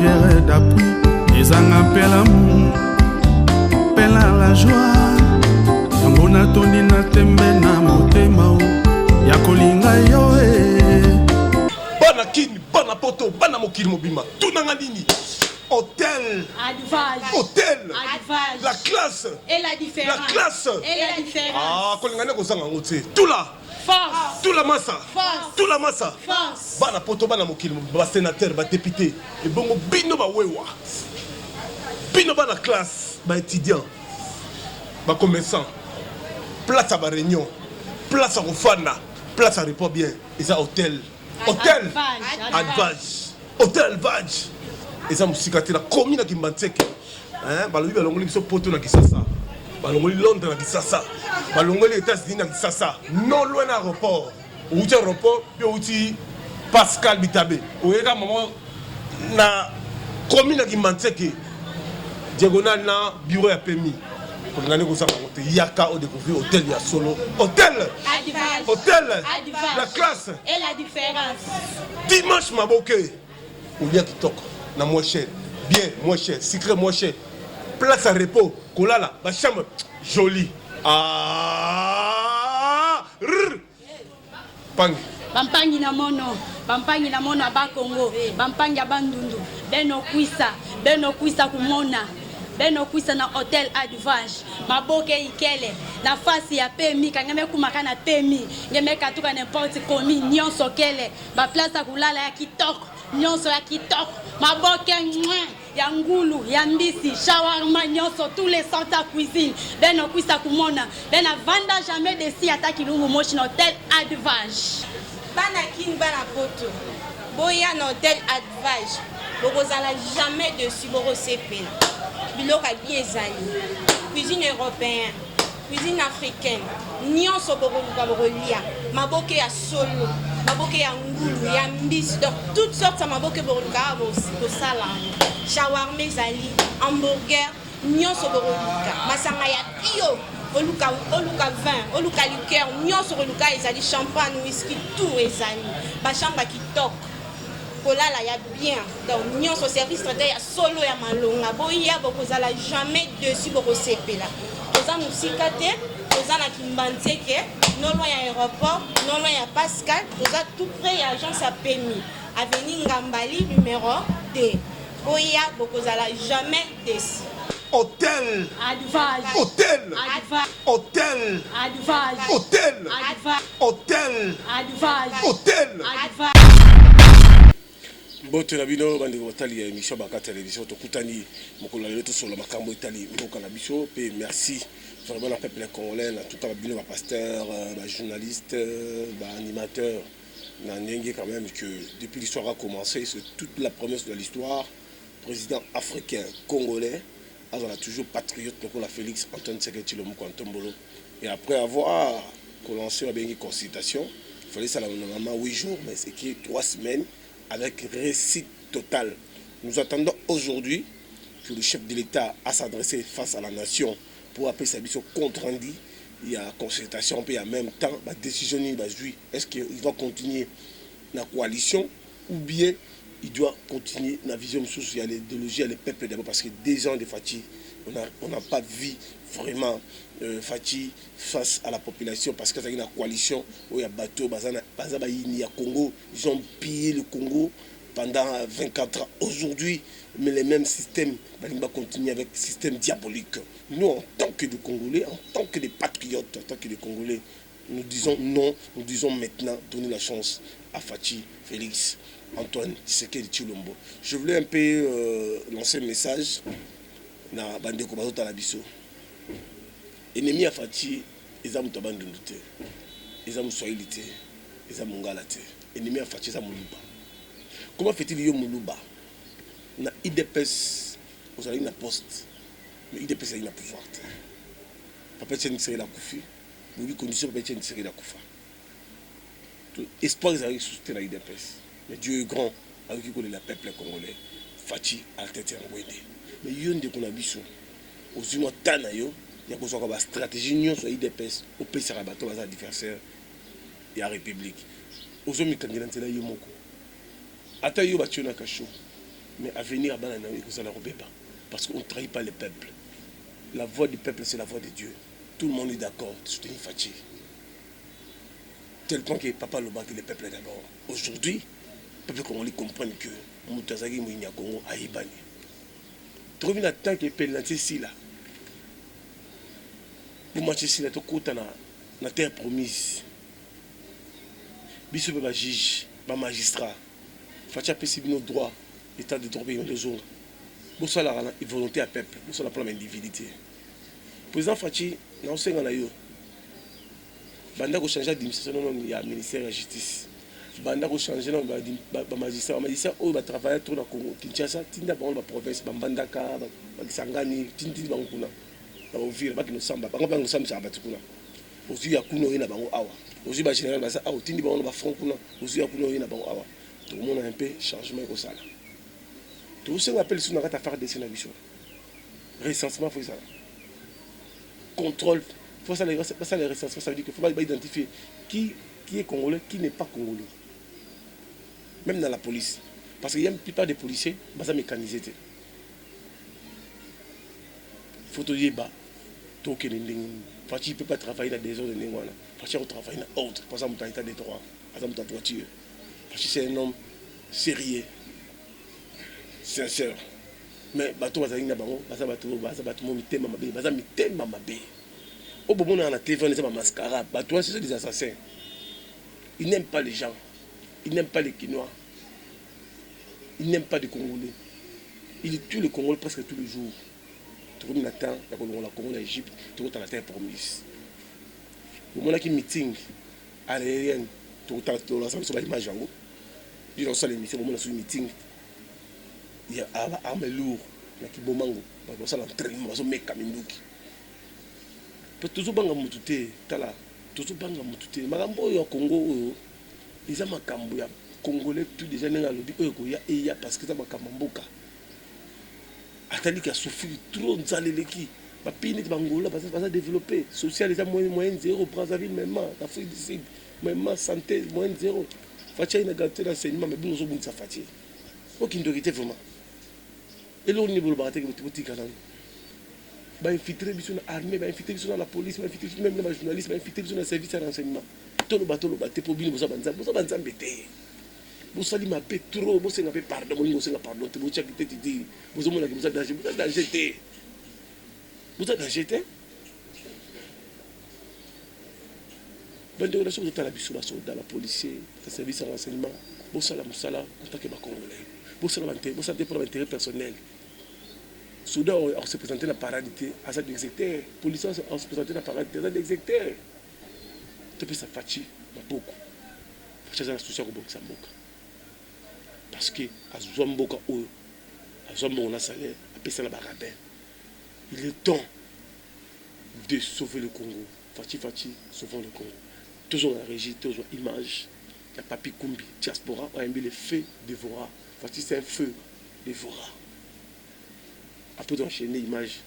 pierre d'appui ezanga mpe l'amour mpe la joie yango natondi na tembe na motema o ya kolinga yo bana kini bana poto bana mokili mobima tunanga nini hôtel hôtel la classe et la différence la classe et la différence ah kolinga ne kozanga ngo te tout là force tout la massa force tout la massa force bana poto bana mokili ba sénateur ba député et bongo bino ba wewa bino bana classe ba étudiant ba commerçant place à ba réunion place à refana place à repos bien et ça hôtel hôtel advage hôtel advage et ça musikati la commune na Kimbantseke hein balobi balongoli biso poto na Kisasa balongoli Londres na Kisasa balongoli États-Unis na Kisasa non loin na aéroport outi aéroport puis outi Pascal Bitabe oyeka maman na commune na Kimbantseke diagonale na bureau ya PMI pour ngane ko sanga ngote yaka au découvrir hôtel ya solo hôtel advage hôtel advage la classe et la différence dimanche maboke ou bien kitoko na moins cher bien moins cher secret moins cher place à repos kolala ba chambre jolie ah pangi bampangi na mono aba Congo bampangi abandundu beno kuisa kumona beno kuisa na hôtel advage maboke ikele na fasi ya PMI kangeme kumaka na PMI ngeme katuka n'importe komi nyonso kele ba place ya kulala ya kitoko nyonso ya kitoko maboke ya ngulu ya mbisi shawarma nyonso tous les sortes à cuisine beno kuisa kumona bena vanda jamais desi ataki lungu moshi na hôtel advage bana kin bana poto boya na hôtel advage bokozala jamais dessus borosepela biloko bien ezali cuisine européenne cuisine africaine nyonso bokoluka bokolia maboke ya solo maboke ya ngulu ya mbisi donc toutes sortes ya maboke bokoluka bosala shawarma ezali hamburger nyonso bokoluka masanga ya bio oluka vin oluka liqueur nyonso bokoluka ezali champagne whisky tout ezali bachamba kitoko kolala ya bien donc nyonso service traité ya solo ya malonga boya bokozala jamais dessus bokosepela toza musika te toza na Kimbantseke non loin ya aéroport non loin ya Pascal toza tout près ya agence ya PMI avenue Ngambali numéro 2 boya bokozala jamais dessus hôtel advage hôtel advage hôtel advage hôtel advage hôtel advage hôtel advage Bote na bino bande kotali ya émission baka télévision tokutani mokolo lelo to solo makambo itali mboka na biso pe merci vraiment na peuple congolais na tout à bino ba pasteur ba journaliste ba animateur na ndenge quand même que depuis l'histoire a commencé c'est toute la promesse de l'histoire président africain congolais a toujours patriote pour la Félix Antoine Tshisekedi Tshilombo Ntombolo et après avoir commencé une consultation il fallait ça normalement 8 jours mais c'est qui 3 semaines avec réussite totale. Nous attendons aujourd'hui que le chef de l'État a s'adressé face à la nation pour appeler sa mission compte rendu. Il y a consultation, puis en même temps, la décision est-ce qu'il va continuer la coalition ou bien il doit continuer la vision sociale, l'idéologie, les peuples d'abord parce que des ans de fatigue, on n'a pas vu vraiment fatigue face à la population parce que c'est une coalition où il y a bateau, il y a Congo, ils ont pillé le Congo pendant 24 ans. Aujourd'hui, mais les mêmes systèmes, on va continuer avec le système diabolique. Nous, en tant que des Congolais, en tant que des patriotes, en tant que des Congolais, nous disons non, nous disons maintenant donner la chance à Fachi Félix Antoine Tshisekedi Tshilombo. Je voulais un peu lancer un message na bandeko bazota la biso. Ennemi à Fachi, ils ont abandonné, ils ont soyé, ils ont mongalaté. Ennemi à Fachi, ils ont moluba. Comment fait-il yo moluba? Na IDPS, vous avez une poste, mais IDPS a une pouvoir. Papa Tchène serait la koufi, vous lui condition Papa Tchène serait la koufa. Espoir ils arrivent sous la IDPS. Mais Dieu est grand, avec qui connaît le peuple congolais. Fachi a tête en Wende. Mais il y a une qu'on a vu aux humains tanayo, il y a une stratégie union sur IDPS au pays sur bateau aux adversaires et à la République. Aux hommes qui ont été là, il y a moko. Ata yo battu na kacho. Mais à venir à Banana, vous allez pas. Parce qu'on ne trahit pas le peuple. La voix du peuple, c'est la voix de Dieu. Tout le monde est d'accord de soutenir Fachi. Tel point que Papa Loba, que le peuple est d'abord. Aujourd'hui, le peuple congolais comprend que Moutazagi Mouinia Congo a Ibani. Trouve une attaque qui est pénalisée ici là. Pour marcher ici là, tu as la terre promise. Bissou va juge, va magistrat. Fachi a payé nos droits, l'état de droit pays de zone. Pour ça, la volonté à peuple, pour ça, la plan d'individualité. Président Fachi, nous sommes là. Banda ko changer d'administration il y a ministère de la justice. Banda ko changer le magistrat. Le magistrat qui travaille trop dans Congo, Kinshasa, tinda ba province, Bambandaka, Sangani, tindi ba kuna. Ba ovira ba kinosamba, ba ngaba ngosamba sa batukuna. Ozu ya kuno ina bango awa. Ozu ba général ba sa awa tindi ba ba front kuna. Ozu ya kuno ina bango awa. Tout le monde a un peu changement ko sala. Tout ce qu'on appelle sur la affaire de sénation. Recensement faut ça. Contrôle. Faut ça les recensements, ça veut dire qu'il faut identifier qui est congolais, qui n'est pas congolais. Même dans la police. Parce qu'il y a une plupart des policiers, ils mécanisés. Il faut te dire, tu ne peux pas travailler dans des ordres de Nengwana. Tu peux travailler dans autre. Par exemple, tu as état de droit. Par exemple, tu as voiture. C'est un homme sérieux, sincère. Mais bateau va aller là-bas, au moment où on a téléphone, c'est un mascarade. C'est des assassins. Ils n'aiment pas les gens. Ils n'aiment pas les Quinois. Ils n'aiment pas les Congolais. Ils tuent les Congolais presque tous les jours. Tout le monde attend, la Congo en Égypte, tout le monde a la terre promise. Au moment où il y a un meeting aérien, tout le monde a sur l'image en haut. Ils ont l'émission, au moment où il y a un meeting, il y a une arme lourde, il y a un bomango, il y a un entraînement, il y a un mec Kamindouki. Toujours banga mutute tala toujours banga mutute makambo yo Congo ils ont makambo ya congolais tout déjà nenga lobi oyo ko ya parce que ça makambo mboka atali ka souffrir trop nzaleleki ba pays ni bangola ba développer social les moyen zéro Brazzaville même Afrique du Sud même santé moyen zéro fatia ina garantie d'enseignement mais bino zo bunza fatia aucune autorité vraiment et l'on ni bolo ba te ko tika na va infiltrer l'armée, va infiltrer la police, va infiltrer même les journalistes, va infiltrer le service de renseignement. Tout le bateau, pour bien vous avancer, vous avancez embêté. Vous allez m'appeler trop, vous allez pardon, vous allez pardon, vous allez dire, vous allez danger, vous allez danger. Vous allez danger. Dans les relations, vous êtes à la bisoula, dans la police, dans le service de renseignement, vous allez en tant que Congolais, vous allez pour l'intérêt personnel. Soudain, on se présentait la paradité à ça d'exécuteur. Policiers, on se présentait la paradité à ça d'exécuteur. Depuis ça, Fachi, beaucoup. Fachi, ça a souci à Samboka. Parce que, à Zomboka, à Zomboka, on a salaire, à Pessa, la barabin. Il est temps de sauver le Congo. Fachi, sauvons le Congo. Toujours la régie, toujours l'image. Il y a Papi Kumbi, diaspora, on a mis le feu dévorant. Fachi, c'est un feu dévorant. Après d'enchaîner l'image,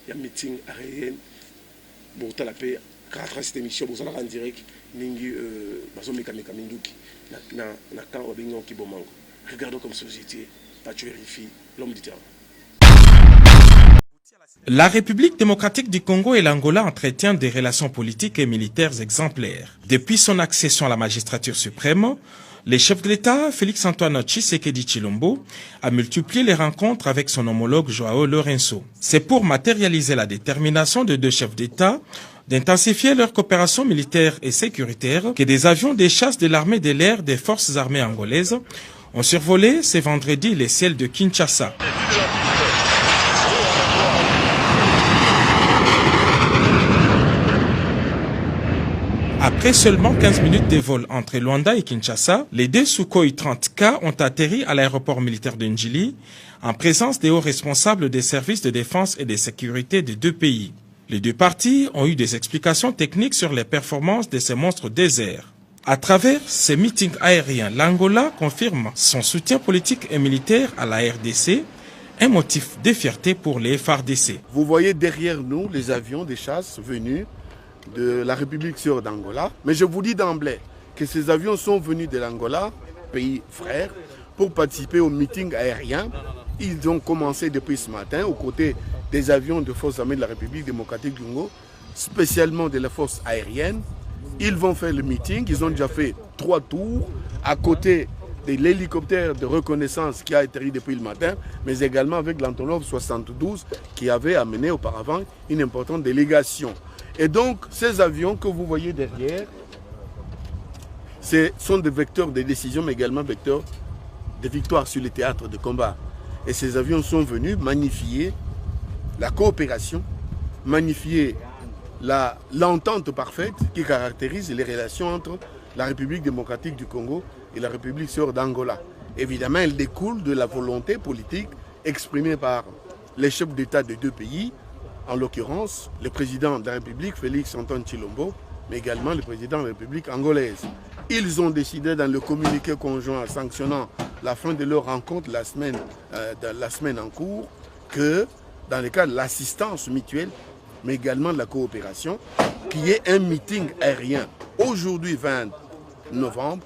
il y a un meeting aérien. Bon, tu as la paix, 4 ans cette émission, vous allez en direct. Regardons comme société, pas tuer les filles, l'homme du terrain. La République démocratique du Congo et l'Angola entretiennent des relations politiques et militaires exemplaires. Depuis son accession à la magistrature suprême, le chef de l'État, Félix-Antoine Tshisekedi Tshilombo, a multiplié les rencontres avec son homologue Joao Lourenço. C'est pour matérialiser la détermination de deux chefs d'État d'intensifier leur coopération militaire et sécuritaire que des avions des chasses de l'armée de l'air des forces armées angolaises ont survolé ce vendredi les ciels de Kinshasa. Après seulement 15 minutes de vol entre Luanda et Kinshasa, les deux Sukhoi 30K ont atterri à l'aéroport militaire de Njili en présence des hauts responsables des services de défense et de sécurité des deux pays. Les deux parties ont eu des explications techniques sur les performances de ces monstres déserts. À travers ces meetings aériens, l'Angola confirme son soutien politique et militaire à la RDC, un motif de fierté pour les FARDC. Vous voyez derrière nous les avions des chasses venus de la République sûre d'Angola. Mais je vous dis d'emblée que ces avions sont venus de l'Angola, pays frère, pour participer au meeting aérien. Ils ont commencé depuis ce matin aux côtés des avions de forces armées de la République démocratique du Congo, spécialement de la force aérienne. Ils vont faire le meeting, ils ont déjà fait 3 tours à côté de l'hélicoptère de reconnaissance qui a atterri depuis le matin, mais également avec l'Antonov 72 qui avait amené auparavant une importante délégation. Et donc, ces avions que vous voyez derrière, ce sont des vecteurs de décision, mais également vecteurs de victoire sur les théâtres de combat. Et ces avions sont venus magnifier la coopération, magnifier l'entente parfaite qui caractérise les relations entre la République démocratique du Congo et la République sœur d'Angola. Évidemment, elle découle de la volonté politique exprimée par les chefs d'État des 2 pays, en l'occurrence le président de la République, Félix Antoine Tshilombo, mais également le président de la République angolaise. Ils ont décidé dans le communiqué conjoint sanctionnant la fin de leur rencontre la semaine en cours que dans le cas de l'assistance mutuelle, mais également de la coopération, qu'il y ait un meeting aérien aujourd'hui 20 novembre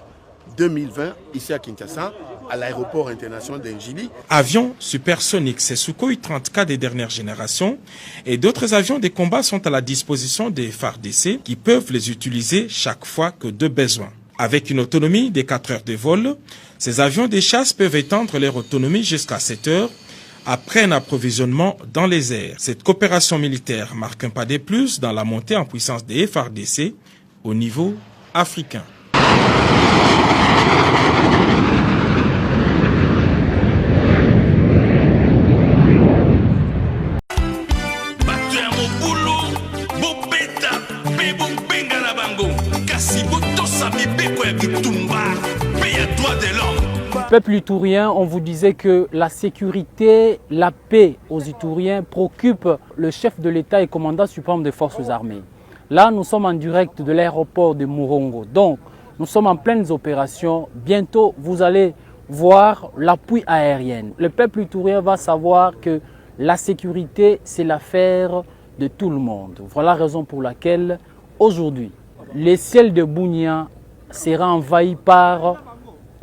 2020 ici à Kinshasa, à l'aéroport international d'Engili. Avions supersoniques, c'est Sukhoi 30K des dernières générations et d'autres avions de combat sont à la disposition des FARDC qui peuvent les utiliser chaque fois que de besoin. Avec une autonomie de 4 heures de vol, ces avions de chasse peuvent étendre leur autonomie jusqu'à 7 heures après un approvisionnement dans les airs. Cette coopération militaire marque un pas de plus dans la montée en puissance des FARDC au niveau africain. Peuple itourien, on vous disait que la sécurité, la paix aux Itouriens préoccupe le chef de l'État et commandant suprême des forces armées. Là, nous sommes en direct de l'aéroport de Murongo. Donc, nous sommes en pleines opérations. Bientôt, vous allez voir l'appui aérien. Le peuple itourien va savoir que la sécurité, c'est l'affaire de tout le monde. Voilà la raison pour laquelle, aujourd'hui, le ciel de Bunia sera envahi par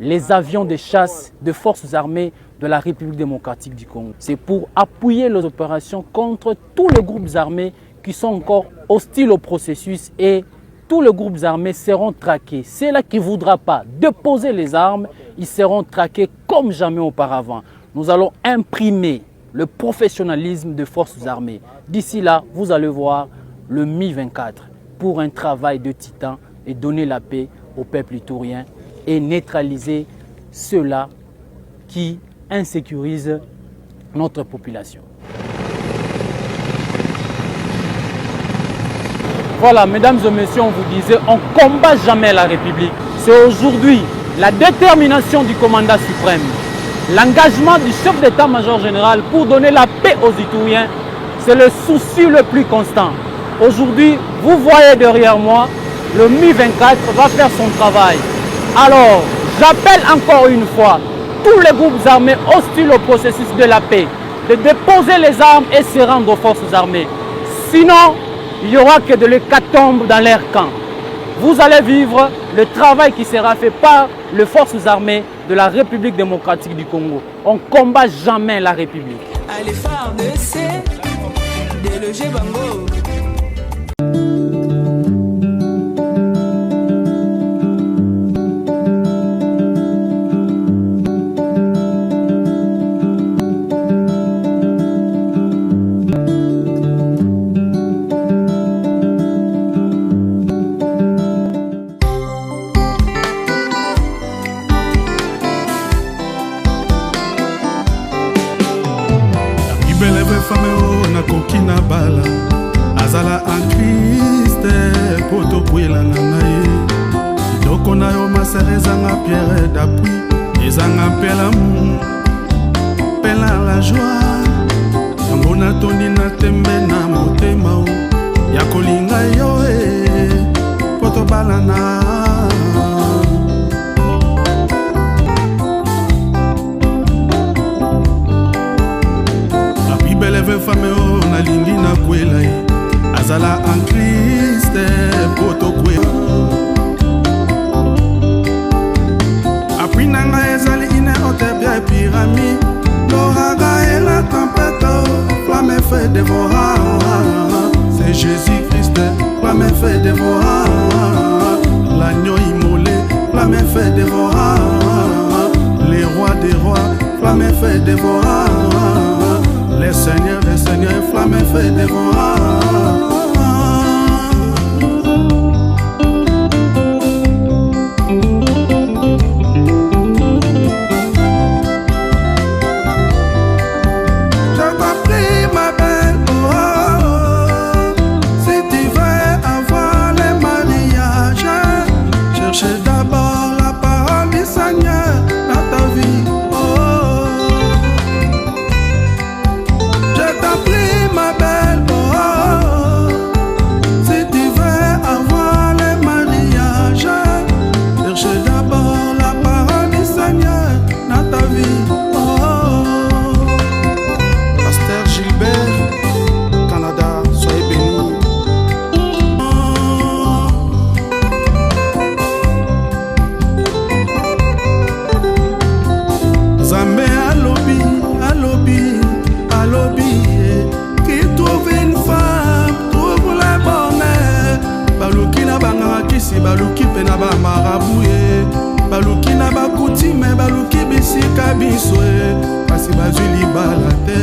les avions de chasse des forces armées de la République démocratique du Congo. C'est pour appuyer les opérations contre tous les groupes armés qui sont encore hostiles au processus et tous les groupes armés seront traqués. Ceux-là qui ne voudront pas déposer les armes, ils seront traqués comme jamais auparavant. Nous allons imprimer le professionnalisme des forces armées. D'ici là, vous allez voir le Mi-24 pour un travail de titan et donner la paix au peuple itourien et neutraliser ceux-là qui insécurisent notre population. Voilà, mesdames et messieurs, on vous disait, on ne combat jamais la République. C'est aujourd'hui la détermination du commandant suprême, l'engagement du chef d'état-major général pour donner la paix aux Itouriens, c'est le souci le plus constant. Aujourd'hui, vous voyez derrière moi, le Mi-24 va faire son travail. Alors, j'appelle encore une fois tous les groupes armés hostiles au processus de la paix de déposer les armes et se rendre aux forces armées. Sinon, il n'y aura que de l'hécatombe dans leur camp. Vous allez vivre le travail qui sera fait par les forces armées de la République démocratique du Congo. On ne combat jamais la République. Allez, FARDC, déloger Bango. azala en Christ poto kwela na ngai loko na yo masere zanga pierre d'appui ezanga pelamu pela la joie yango natondi na tembe na motema ya kolinga yo poto balana beleve fame o nalingi na kwela azala en Christ poto kwela apui nanga ezali ine hotel fait dévorer. L'agneau immolé, flamme fait dévorer. Les rois des rois, flamme fait dévorer. Les seigneurs, flamme fait dévorer. baluki pe na ba marabouye baluki na ba kutime baluki bisika biswe kasi bazwi libala te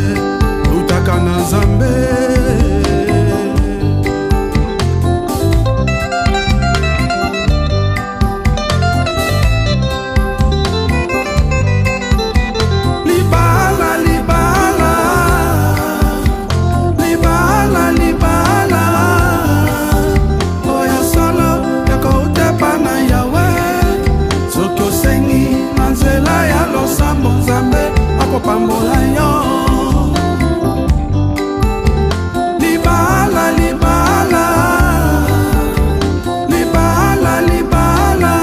lutaka na Nzambe. Pambola yo libala libala libala libala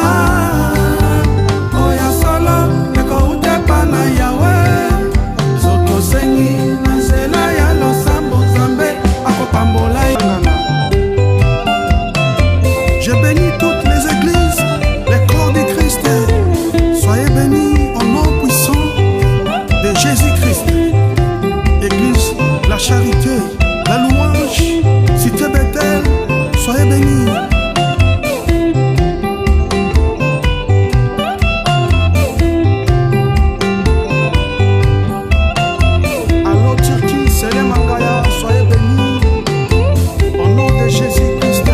oya solo eko utepa na yawe soto sengi na nzela ya losambo Nzambe akopambola yo. Je bénis toutes les églises, les corps du Christ. Soyez bénis au nom puissant de Jésus-Christ. Église, la charité, la louange, cité Bethel, soyez bénis. Allô Turquie, c'est les Mangaya, soyez bénis. Au nom de Jésus-Christ,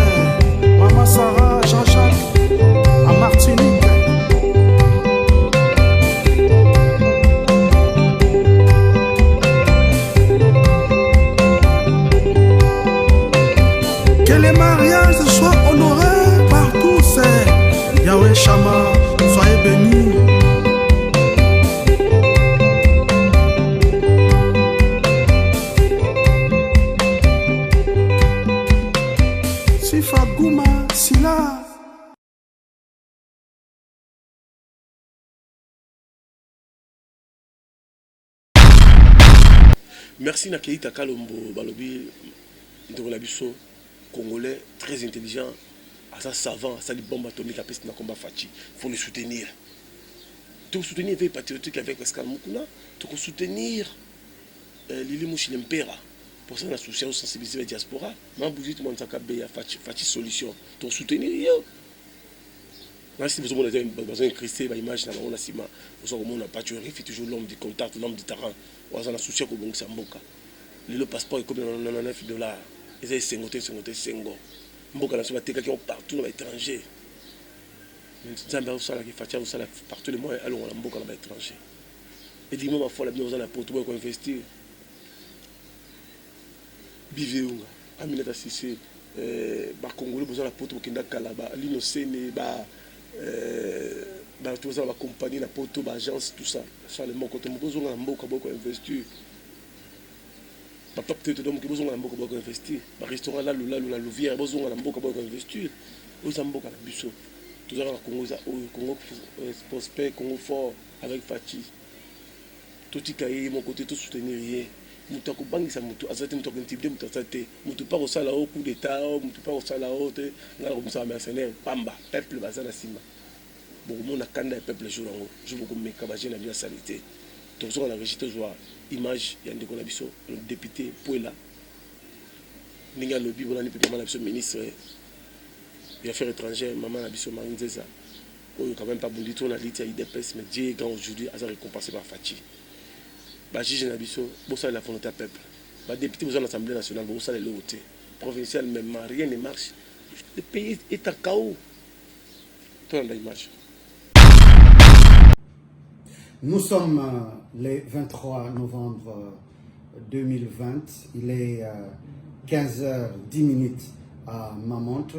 Maman Sarah, Jean-Jacques, à Martinique. Que les mariages soient honorés par tous. Yahweh Shama, soyez bénis. Sifa Gouma Sila. Merci Nakeita Kalombo Balobi Ndongolabiso, Congolais très intelligent, assez savant, assez de bombes atomiques à peste dans le combat Fachi. Il faut le soutenir. Tout soutenir veille patriotique avec Pascal Moukouna, tout soutenir Lili Mouchi Lempera. Pour ça, on a souci à sensibiliser la diaspora. Mais on bouge tout le monde Fachi solution. Tout soutenir. Si vous avez besoin de créer une image, vous avez patriotique, toujours l'homme du contact, l'homme du terrain. Vous avez un souci à Mboka. Le passeport est comme $99. Ils ont 50. Mboka na soba teka qui ont partout dans l'étranger. Nzambe osala ki fatia osala partout le mois allons na mboka na étranger. Et dis-moi ma foi la bien osala pour tout investir. Biveunga, Aminata Sissé, ba Congolais besoin la poto kenda kalaba, l'inocene ba tout ça la compagnie la poto ba agence tout ça. Ça le moko to besoin na mboka boko investir. Papa peut-être donc besoin na mboka boko investir. Ba restaurant là la Louvière besoin na mboka boko investir. Aux mboka na biso. Tout ça Congo prospect, Congo fort avec Fachi. Tout y cahier mon côté tout soutenir rien. Mutu akobangisa mutu azate mutu akontibide mutu azate mutu pa kosala o coup d'état mutu pa kosala o te ngala komisa mercenaire pamba peuple baza na sima bokomona kanda ya peuple jour yango je bokomeka bagene na bio ya salite tokozonga na registre zwa image ya ndeko na biso député Puela ndenge alobi bonani mpe mama na biso ministre et affaires étrangères, maman Nabiso Marine Zeza. Il n'y a quand même pas bon du tout, on a dit qu'il y a IDPS, mais Dieu est grand aujourd'hui, à récompensé par Fachi. Juge Nabiso, ça la volonté à peuple. Député de l'Assemblée nationale, ça les lots. Provincial, même rien ne marche. Le pays est à chaos. Toi, on a l'image. Nous sommes le 23 novembre 2020. Il est 15h10 à ma montre.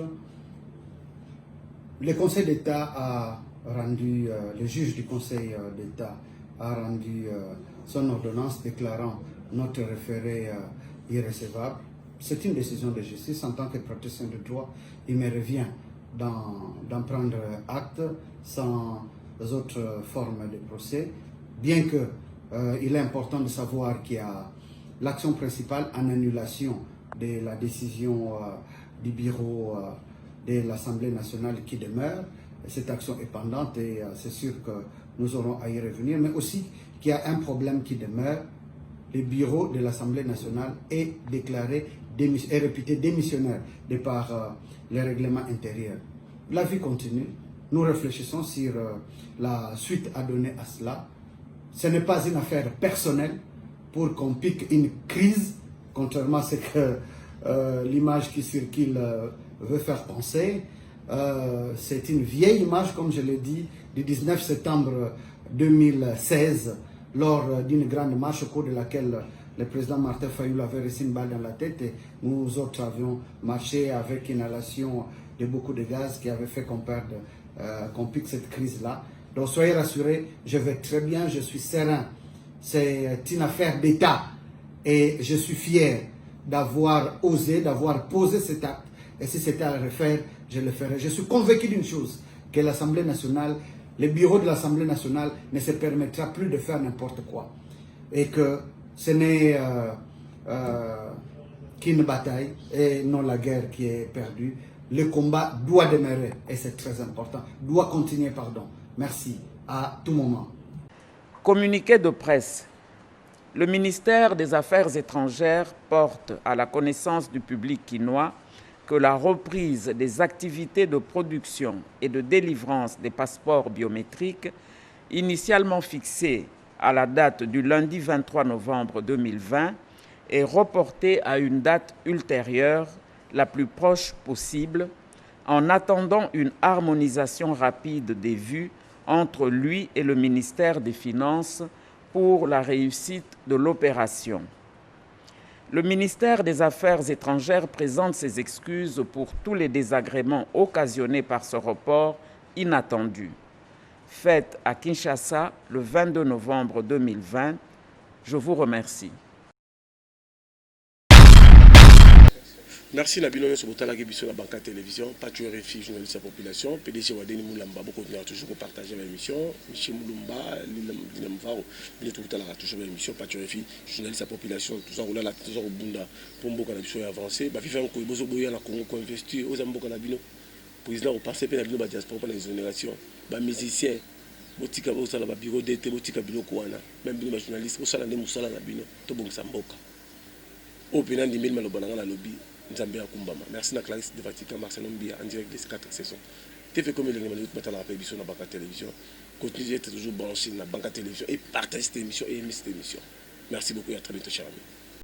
Le Conseil d'État a rendu, le juge du Conseil d'État a rendu son ordonnance déclarant notre référé irrécevable. C'est une décision de justice. En tant que praticien de droit, il me revient d'en prendre acte sans autres formes de procès, bien que il est important de savoir qu'il y a l'action principale en annulation de la décision du bureau de l'Assemblée nationale qui demeure. Cette action est pendante et c'est sûr que nous aurons à y revenir, mais aussi qu'il y a un problème qui demeure. Le bureau de l'Assemblée nationale est déclaré, est réputé démissionnaire de par les règlements intérieurs. La vie continue. Nous réfléchissons sur la suite à donner à cela. Ce n'est pas une affaire personnelle pour qu'on pique une crise, contrairement à ce que l'image qui circule veut faire penser. C'est une vieille image, comme je l'ai dit, du 19 septembre 2016, lors d'une grande marche au cours de laquelle le président Martin Fayulu avait reçu une balle dans la tête et nous autres avions marché avec une inhalation de beaucoup de gaz qui avait fait qu'on pique cette crise-là. Donc soyez rassurés, je vais très bien, je suis serein. C'est une affaire d'État et je suis fier d'avoir osé, d'avoir posé cet acte. Et si c'était à refaire, je le ferai. Je suis convaincu d'une chose, que l'Assemblée nationale, le bureau de l'Assemblée nationale ne se permettra plus de faire n'importe quoi. Et que ce n'est qu'une bataille et non la guerre qui est perdue. Le combat doit demeurer et c'est très important. Doit continuer, pardon. Merci à tout moment. Communiqué de presse. Le ministère des Affaires étrangères porte à la connaissance du public quinois que la reprise des activités de production et de délivrance des passeports biométriques, initialement fixée à la date du lundi 23 novembre 2020, est reportée à une date ultérieure, la plus proche possible, en attendant une harmonisation rapide des vues entre lui et le ministère des Finances pour la réussite de l'opération. Le ministère des Affaires étrangères présente ses excuses pour tous les désagréments occasionnés par ce report inattendu. Fait à Kinshasa le 22 novembre 2020, je vous remercie. Merci Nabino sur la sur la banque à télévision, Patio RFI, journaliste de la population, PDG Wadeni Moulamba, beaucoup de toujours partager l'émission, Michel Moulumba, Lilam Varo, il trouve toujours l'émission, Patio RFI, journaliste de la population, tout ça, on a toujours au Bunda, pour beaucoup de avancé, vivre en Koibozo Boya, la Congo, qu'on investit aux Ambo Canabino, président au passé, Pénabino, diaspora pour l'exonération, musicien, Botika Bosala, bureau d'été, Botika Bilo Kouana, même Bino, journaliste, Osala Moussala Nabino, Tobong Samboka. Au Pénan d'Imil Malobana, la lobby. Merci à Clarisse de Vatican, Marcel Mbia, en direct des 4 saisons. TV comme les animaux de la télévision, la banque à télévision. Continuez d'être toujours branché dans la banque à télévision et partagez cette émission et aimez cette émission. Merci beaucoup et à très bientôt, chers amis.